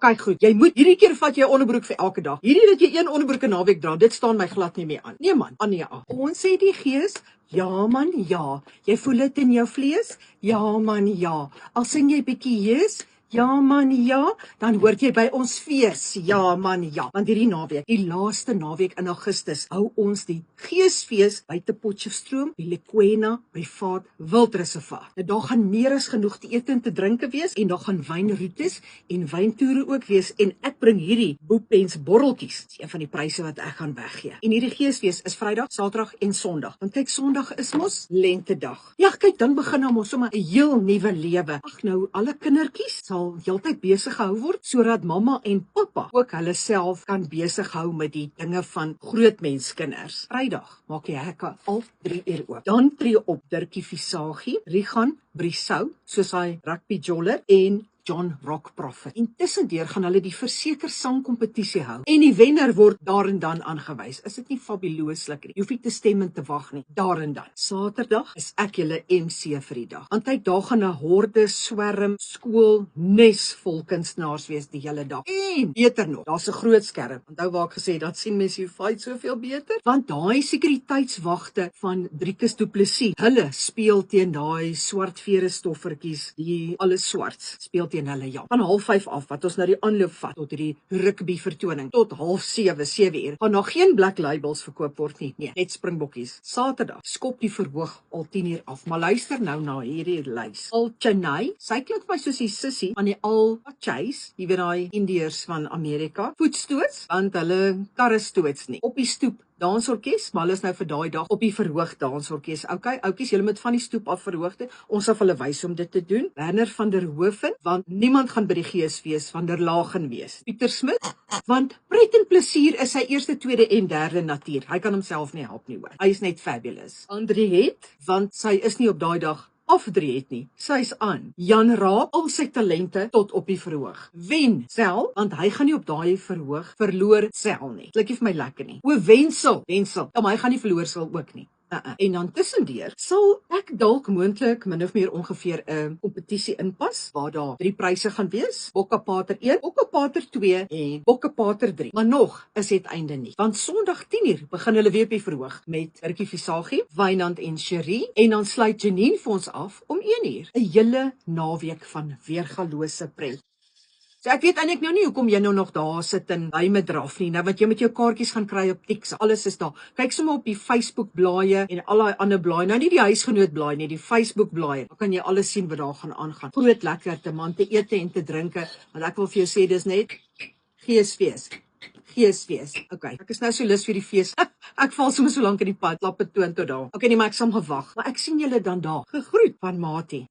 Kyk goed, jy moet hierdie keer vat jy 'n onderbroek vir elke dag. Hierdie dat jy een onderbroek 'n naweek dra, dit staan my glad nie meer aan. Nee man, Anja. Ons sê die gees, ja man, ja. Jy voel dit in jou vlees? Ja man, ja. Al sing jy bietjie hees? Ja man, ja, dan hoort jy by ons fees. Ja man, ja. Want hierdie naweek, die laaste naweek in Augustus, hou ons die Geesfees buite Potchefstroom, die Lekwena Privaat Wildreservaat. Nou daar gaan meer as genoeg te eet en te drinke wees en daar gaan wynroetes en wyntoere ook wees en ek bring hierdie Boepens borreltjies. Dis een van die pryse wat ek gaan weggee. En hierdie Geesfees is Vrydag, Saterdag en Sondag. Want kyk, Sondag is mos lentedag. Ja, kyk, dan begin nou mos sommer 'n heel nuwe lewe. Ag nou, alle kindertjies sal heeltyd besig gehou word, sodat mamma en pappa ook hulle self kan besig hou met die dinge van grootmenskinders. Vrydag maak die hekke al 3 uur oop. Dan tree op Dirkie Visagie, Rigan Brissou, soos hy rugby joller en John Rock Prophet. Intussendeur gaan hulle die verseker sangkompetisie hou en die wenner word daar en dan aangewys. Is dit nie fabulooslik nie? Jy hoef nie te stem en te wag nie. Daar en dan. Saterdag is ek julle MC vir die dag. Want kyk, daar gaan 'n horde swerm skool nes vol kunstenaars wees die hele dag. En beter nog, daar's 'n groot skerm. Onthou waar ek gesê dat sien mense die fight soveel beter, want daai sekuriteitswagte van Driekus Du Plessis, hulle speel teen daai swartvere stoffertjies, die alles swart speel teen hulle, ja. Van 5:30 af, wat ons nou die aanloop vat tot hierdie rugby vertoning, tot 6:30, 7 uur, gaan daar geen black labels verkoop word nie, nee, net springbokkies. Saterdag skop die verhoog al 10 uur af, maar luister nou na hierdie lys. Al Chennai, sy klink my soos die sissie van die Al Chase, jy weet daai Indiërs van Amerika, voetstoots, want hulle karre stoots nie. Op die stoep dansorkes, maar hulle is nou vir daai dag op die verhoog dansorkes. Okay, oukies, julle moet van die stoep af verhoogte. Ons sal hulle wys om dit te doen. Werner van der Hoeven, want niemand gaan by die Geesfees van der Lagen wees. Pieter Smit, want pret en plesier is sy eerste, tweede en derde natuur. Hy kan homself nie help nie hoor. Hy is net fabulous. Andriet, want sy is nie op daai dag afdreed nie. Sy's aan. Jan Raap, al sy talente tot op die verhoog. Wen Sel, want hy gaan nie op daai verhoog verloor Sel nie. Klikkie vir my lekker nie. O, Wensel, maar hy gaan nie verloor Sel ook nie. En dan tussendeur sal ek dalk moontlik min of meer ongeveer 'n kompetisie inpas waar daar 3 pryse gaan wees. Bokkepater 1, Bokkepater 2 en Bokkepater 3. Maar nog is dit einde nie. Want Sondag 10 uur begin hulle weer op die verhoog met Dirkie Visagie, Wynand en Cherie en dan sluit Janine vir ons af om 1 uur. 'n Hele naweek van weergalose pret. So ek weet eintlik nou nie hoekom jy nou nog daar sit en by met draf nie, nou wat jy met jou kaartjies gaan kry op Tix, alles is daar. Kyk sommer op die Facebook blaaie en al daai ander blaaie, nou nie die huisgenoot blaai nie, die Facebook blaaie. Dan kan jy alles sien wat daar gaan aangaan. Groot lekkerte man, te ete en te drinke, want ek wil vir jou sê dis net Geesfees. Geesfees. Okay, ek is nou so lus vir die fees. Ek val sommer so lank in die pad, lappe toon tot daar. Okay, nee, maar ek sal gewag. Maar ek sien julle dan daar. Gegroet van Matie.